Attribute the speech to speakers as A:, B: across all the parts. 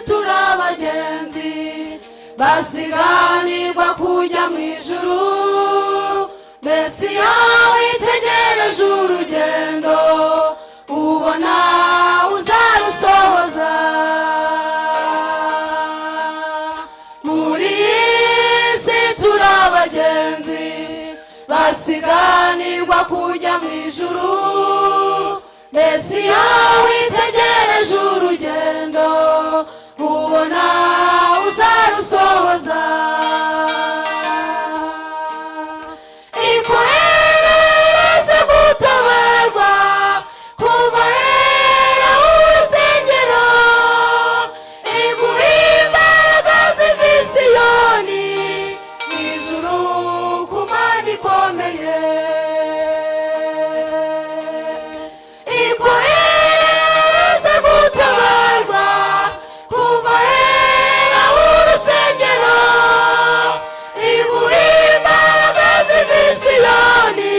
A: turabagenzi basiganirwa kujya mu ijuru. Mesiya witegereje urugendo ubona uzarusohoza. Muri iyi si turabagenzi basiganirwa kujya mu ijuru. Mesiya witegereje urugendo ubona uzarusohoza. Ikohereze gutabarwa kuva hera h'urusengero, iguhe imbaraga ziva i Siyoni mu ijuru ku Mana ikomeye. Ikohereze gutabarwa kuva hera h'urusengero, iguhe imbaraga ziva i Siyoni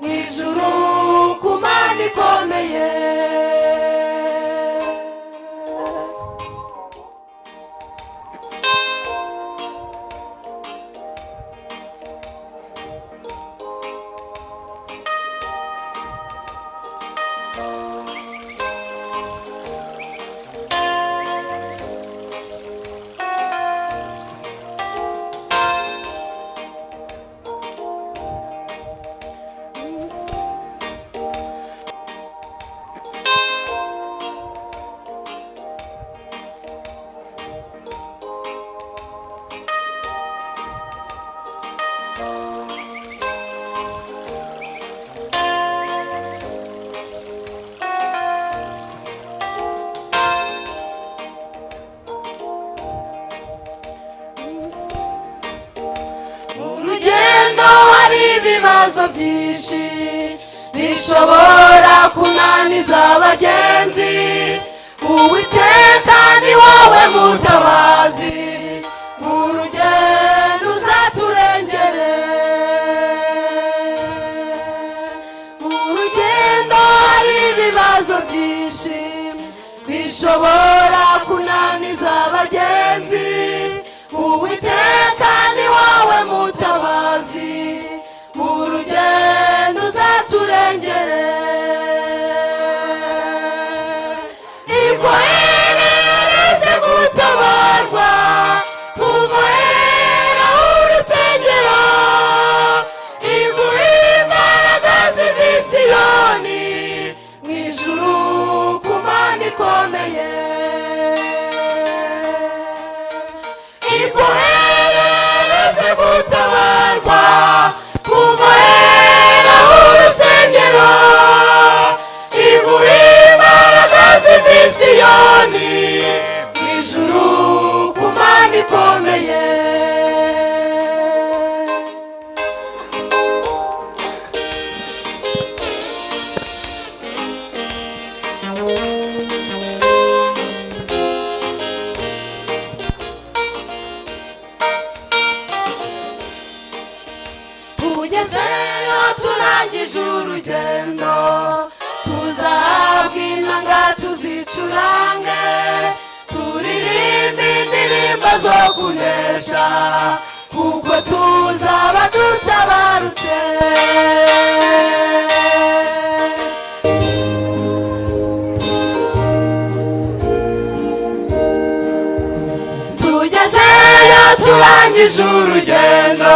A: mu ijuru ku Mana ikomeye. Urugendo hari ibibazo byinshi bishobora kunaniza abagenzi. Uwiteka ni wowe mutabazi, mu rugendo uzaturengere. Mu rugendo hari ibibazo byinshi bishobora kunaniza abagenzi. Uwiteka ni wowe mutabazi, mu rugendo uzaturengere. Ikohereze gutabarwa kuva hera h'urusengero, iguhe imbaraga ziva i Siyoni mu ijuru ku Mana ikomeye. Ikohereze gutabarwa kuva hera h'urusengero, iguhe imbaraga ziva i Siyoni mu ijuru ku Mana ikomeye. Tugezeyo turangije urugendo, tuzahabwa inanga tuzicurange, turirimbe indirimbo zo kunesha, kuko tuzaba dutabarutse. Tugezeyo turangije urugendo,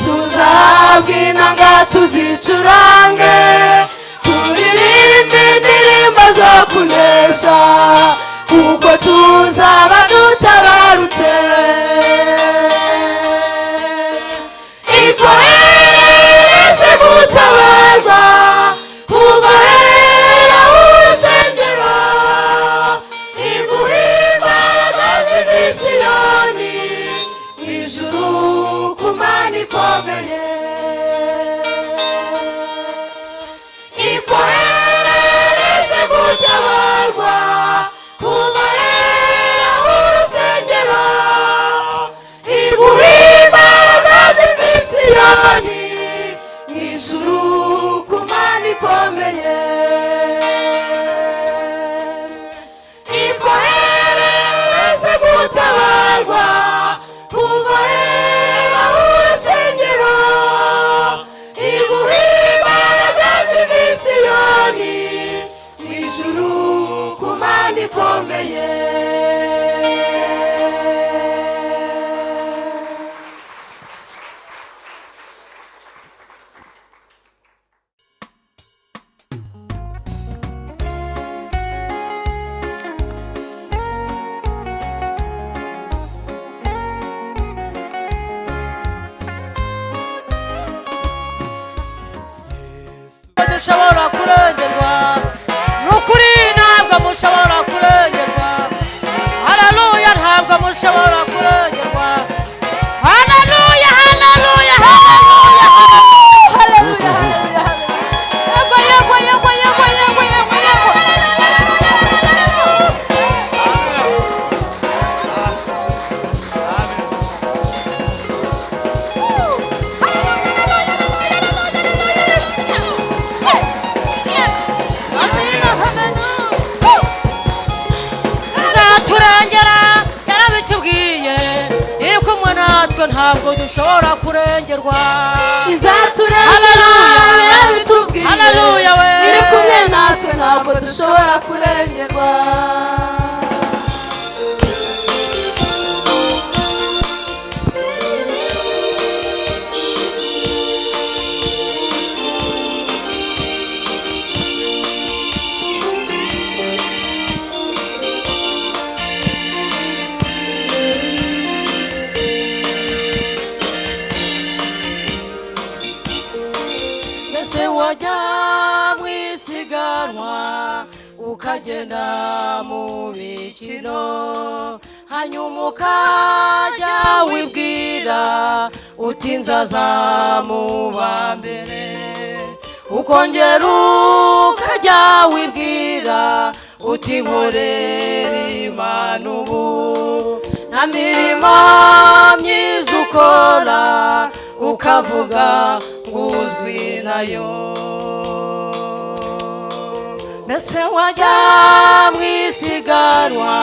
A: tuzahabwa inanga tuzicurange, turirimbe indirimbo zo kunesha, kuko tuzaba dutabarutse. Ikohereze gutabarwa kuva hera h'urusengero, iguhe imbaraga ziva i Siyoni mu ijuru ku Mana ikomeye. Ikohereze gutabarwa kuronderwa kuva hera urusengero iguha imbaraga z'imisiyoni mw'ijuru ku Mana ikomeye.
B: dushobora kurengerwa n'ukuri ntabwo mushobora kurengerwa. Haleluya, ntabwo mushobora kurengerwa. Haleluya, haleluya, haleluya, haleluya, haleluya. Yego yego yego yego yego yego. Ntabwo dushobora kurengerwa.
A: Izaturengera yabitubwiye.
B: Haleluya we.
A: Iri kumwe natwe ntabwo dushobora kurengerwa.
B: Wajya mwisiganwa ukagenda mu mikino hanyuma ukajya wibwira uti nzaza mu ba mbere, ukongera ukajya wibwira uti nkorera Imana ubu nta mirimo myiza ukora ukavuga nguzwi nayo. Mbese wajya mwisiganwa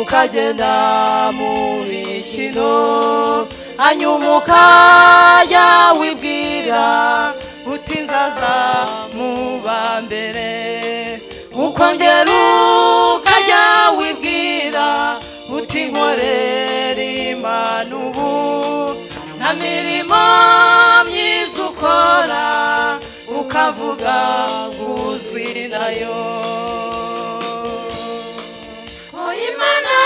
B: ukagenda mu mikino hanyuma ukajya wibwira uti nzaza mu ba mbere, ukongera ukajya wibwira uti nkorera Imana ubu nta mirimo myiza ukora ukavuga nguzwi nayo.
A: Imana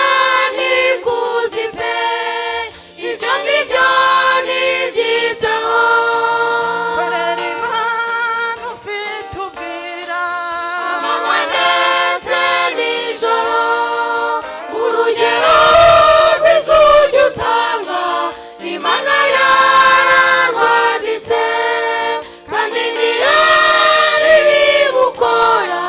A: ntikuzi pe ibyo ngibyo ntibyitaho.
B: Korera Imana ufite ubwira
A: amanywa ndetse nijoro, urugero rwiza ujya utanga Imana yararwanditse kandi ntiyari bibukora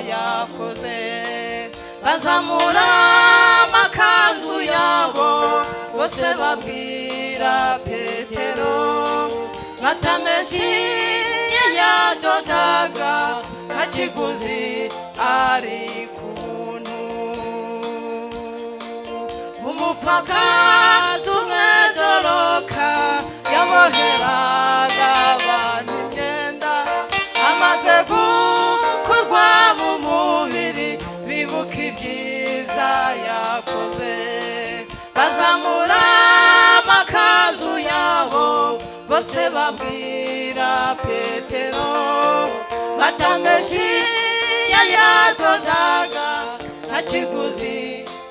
B: yakoze. Bazamura amakanzu yabo bose babwira Petero batameshi yadodaga nta kiguzi ari kuntu. Umupfakazi umwe Doroka yaboheraga abantu imyenda, amaze gukorwa mu mubiri bibuka ibyiza yakoze. Bazamura amakanzu yabo bose babwira Petero batameshi yadodaga nta kiguzi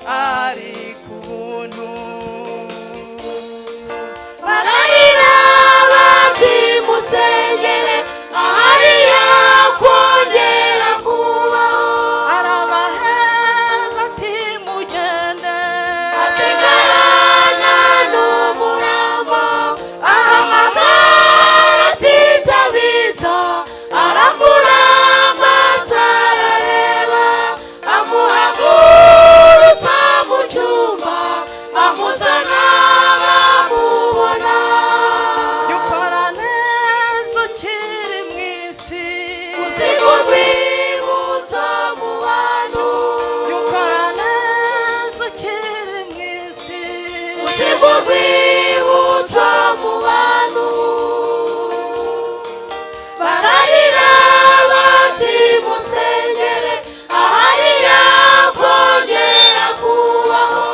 B: ari kubuntu.
A: bararira bati musengere ahari yakongera kubaho.
B: Arabaheza ati mugende,
A: asigarana n'umurambo ahamagara ati Tabita, arambura amaso arareba, amuhagurutsa mu cyumba amuzana bamubona.
B: yukora neza ukiri mu isi,
A: usiga urwibutso mu bantu,
B: yukora neza ukiri mu isi,
A: usiga urwibutso mu bantu. bararira bati musengere ahari yakongera kubaho.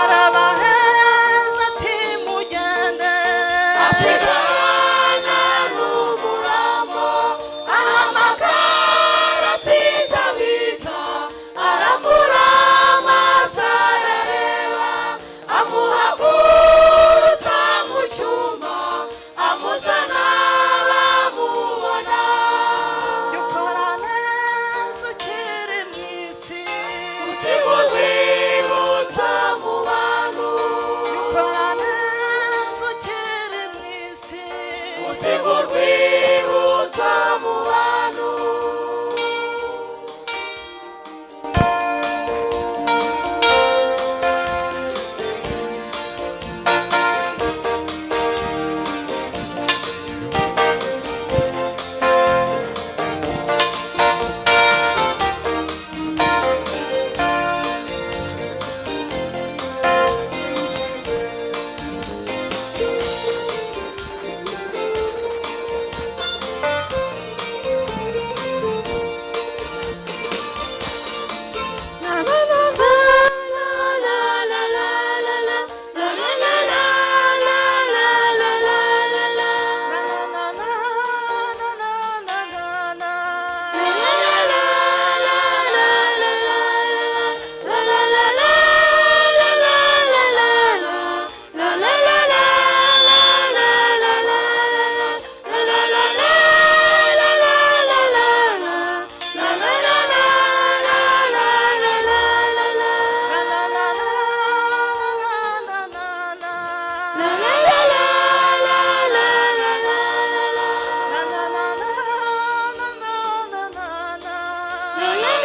B: arabaheza ati mugende,
A: asigarana n'umurambo ahamagara ati Tabita, arambura amaso arareba, amuhagurutsa mu cyumba amuzana bamubona.
B: yukora neza ukiri mu isi,
A: usiga urwibutso mu bantu,
B: yukora neza ukiri mu isi,
A: usiga urwibutso mu bantu. la la